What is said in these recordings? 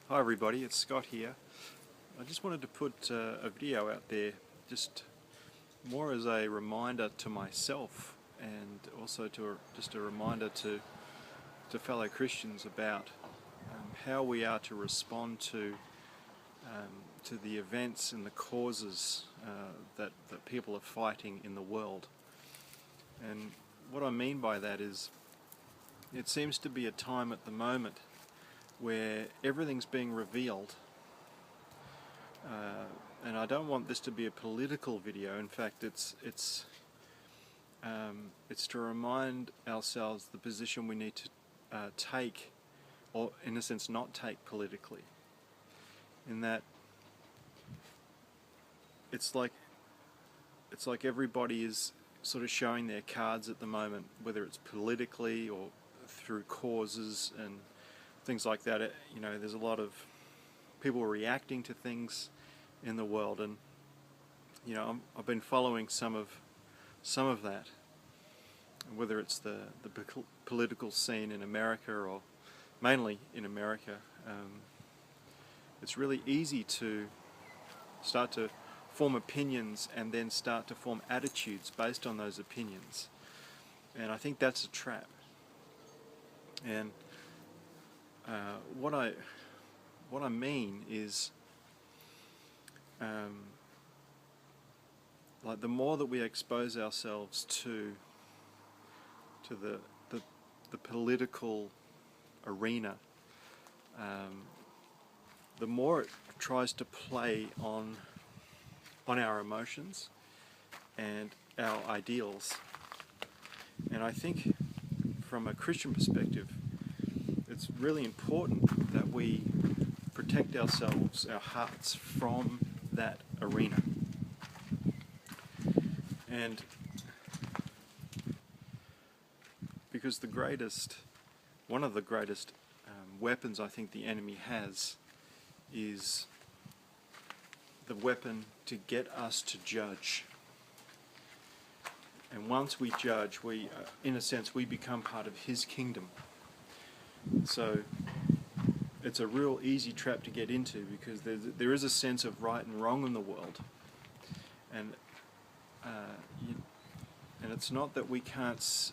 Hi everybody, it's Scott here. I just wanted to put a video out there just more as a reminder to myself and also just a reminder to fellow Christians about how we are to respond to the events and the causes that people are fighting in the world. And what I mean by that is it seems to be a time at the moment where everything's being revealed, and I don't want this to be a political video. In fact, it's to remind ourselves the position we need to take, or in a sense not take politically, in that it's like everybody is sort of showing their cards at the moment, whether it's politically or through causes and things like that. There's a lot of people reacting to things in the world, and I've been following some of that, whether it's the political scene in America or mainly in America. It's really easy to start to form opinions and then start to form attitudes based on those opinions, and I think that's a trap. And what I mean is, like, the more that we expose ourselves to the political arena, the more it tries to play on our emotions and our ideals. And I think from a Christian perspective, it's really important that we protect ourselves, our hearts, from that arena. And because one of the greatest weapons I think the enemy has is the weapon to get us to judge. And once we judge, in a sense, we become part of his kingdom. So it's a real easy trap to get into, because there is a sense of right and wrong in the world, and it's not that we can't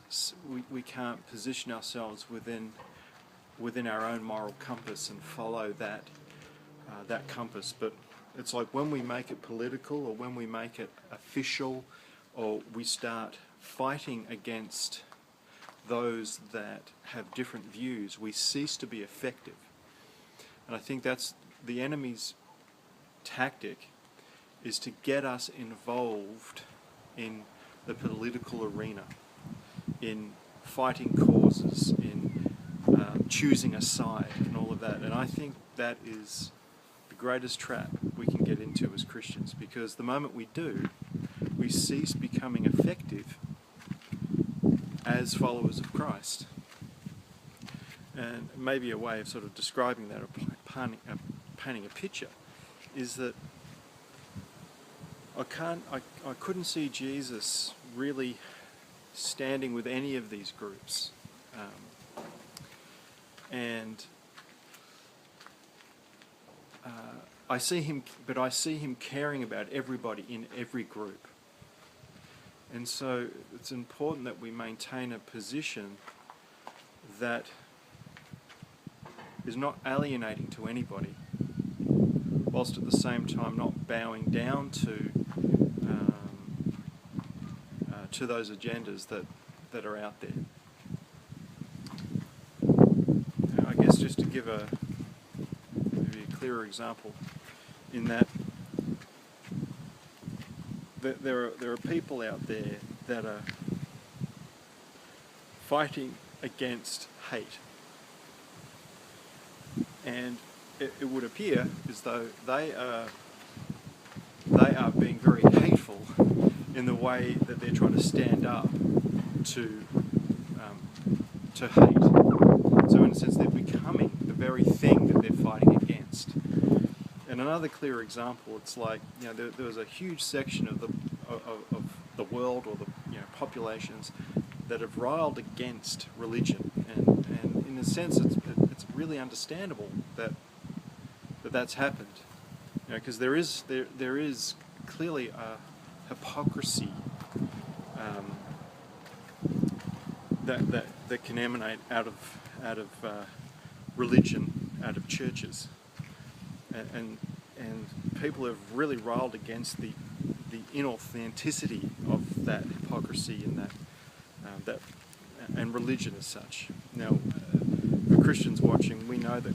position ourselves within our own moral compass and follow that compass, but it's like when we make it political or when we make it official, or we start fighting against those that have different views, we cease to be effective. And I think that's the enemy's tactic, is to get us involved in the political arena, in fighting causes, in choosing a side and all of that. And I think that is the greatest trap we can get into as Christians, because the moment we do, we cease becoming effective as followers of Christ. And maybe a way of sort of describing that, or painting a picture, is that I couldn't see Jesus really standing with any of these groups, and I see him caring about everybody in every group. And so it's important that we maintain a position that is not alienating to anybody, whilst at the same time not bowing down to those agendas that are out there. Now, I guess just to give maybe a clearer example, in that there are people out there that are fighting against hate, and it would appear as though they are being very hateful in the way that they're trying to stand up to hate. So in a sense, they're becoming the very thing that they're fighting against. And another clear example, it's like, there was a huge section of the world, or the populations, that have riled against religion, and in a sense, it's really understandable that that's happened. Because there is clearly a hypocrisy that can emanate out of religion, out of churches, and people have really railed against the inauthenticity of that hypocrisy and that and religion as such. Now, for Christians watching, we know that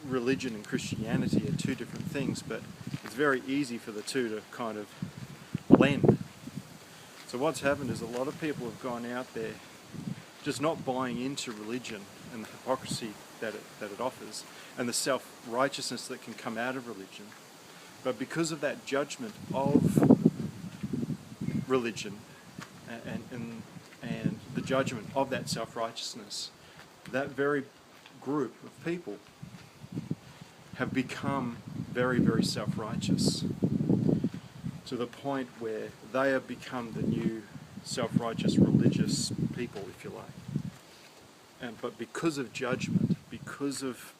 religion and Christianity are two different things, but it's very easy for the two to kind of blend. So what's happened is a lot of people have gone out there just not buying into religion and the hypocrisy that it offers and the self-righteousness that can come out of religion. But because of that judgment of religion and the judgment of that self-righteousness, that very group of people have become very, very self-righteous to the point where they have become the new self-righteous religious people, if you like. But because of judgment, because of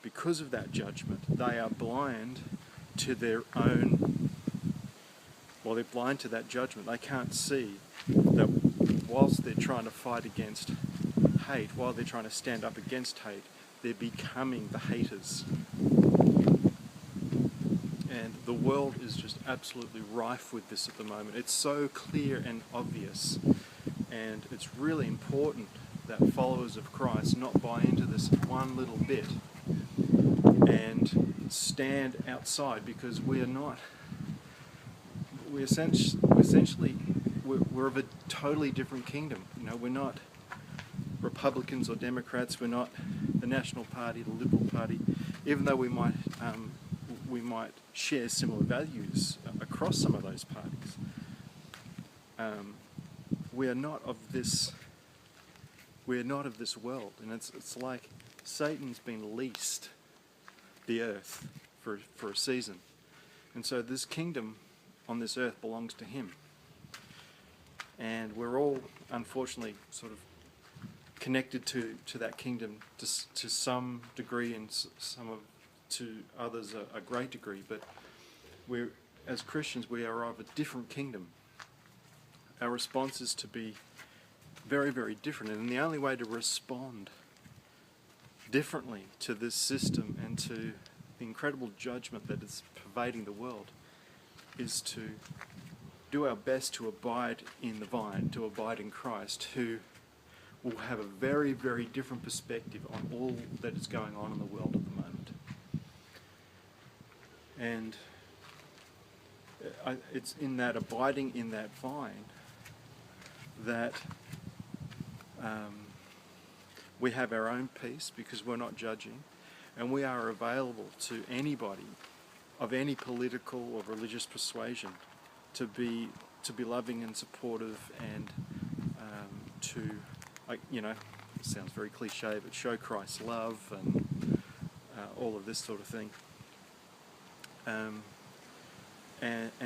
that judgment, they are blind to their own. Well, they're blind to that judgment. They can't see that whilst they're trying to fight against hate, while they're trying to stand up against hate, they're becoming the haters. And the world is just absolutely rife with this at the moment. It's so clear and obvious. And it's really important that followers of Christ not buy into this one little bit and stand outside, because we're of a totally different kingdom. We're not Republicans or Democrats. We're not the National Party, the Liberal Party, even though we might share similar values across some of those parties. We are not of this. We are not of this world, and it's like Satan's been leased the earth for a season, and so this kingdom on this earth belongs to him. And we're all, unfortunately, sort of connected to that kingdom to some degree, and to others a great degree. But as Christians, we are of a different kingdom. Our response is to be very, very different. And the only way to respond differently to this system and to the incredible judgment that is pervading the world is to do our best to abide in the vine, to abide in Christ, who will have a very, very different perspective on all that is going on in the world at the moment. And it's in that abiding in that vine that we have our own peace, because we're not judging, and we are available to anybody of any political or religious persuasion to be loving and supportive, and it sounds very cliche, but show Christ's love and all of this sort of thing. And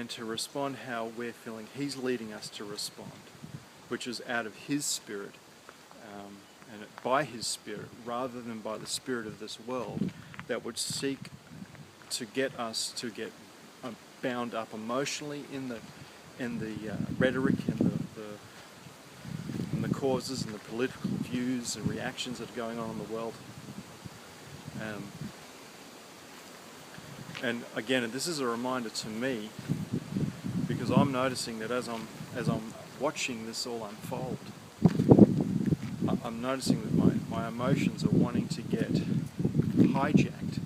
to respond how we're feeling He's leading us to respond, which is out of His Spirit, and by His Spirit, rather than by the spirit of this world that would seek to get us to get bound up emotionally in the rhetoric and the causes and the political views and reactions that are going on in the world. And again, this is a reminder to me, because I'm noticing that as I'm watching this all unfold, I'm noticing that my emotions are wanting to get hijacked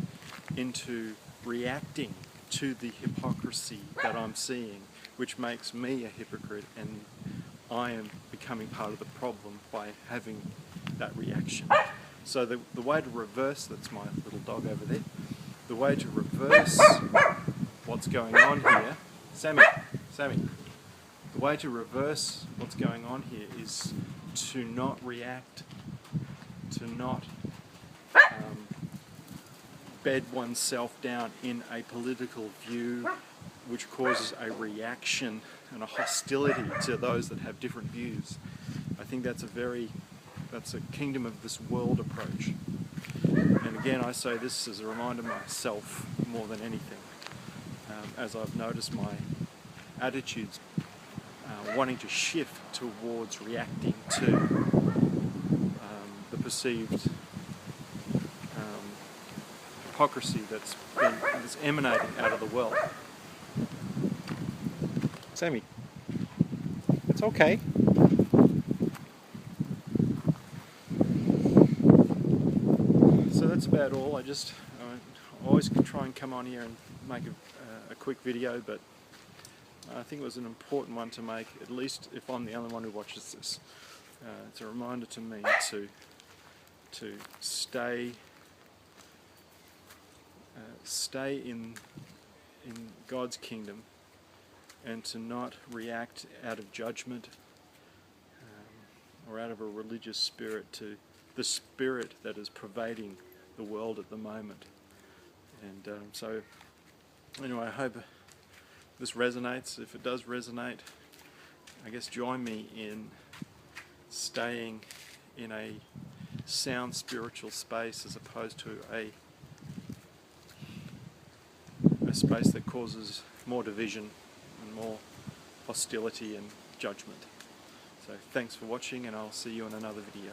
into reacting to the hypocrisy that I'm seeing, which makes me a hypocrite, and I am becoming part of the problem by having that reaction. So the way to reverse, that's my little dog over there, the way to reverse what's going on here, Sammy, the way to reverse what's going on here is to not react, to not bed oneself down in a political view which causes a reaction and a hostility to those that have different views. I think that's a kingdom of this world approach. And again, I say this as a reminder myself more than anything, as I've noticed my attitudes wanting to shift towards reacting to the perceived hypocrisy that's emanating out of the world. Sammy, it's okay. So that's about all. I always try and come on here and make a quick video, but I think it was an important one to make, at least if I'm the only one who watches this. It's a reminder to me to stay in God's kingdom, and to not react out of judgment or out of a religious spirit to the spirit that is pervading the world at the moment. And so anyway, I hope this resonates. If it does resonate, I guess join me in staying in a sound spiritual space as opposed to a space that causes more division and more hostility and judgment. So thanks for watching, and I'll see you in another video.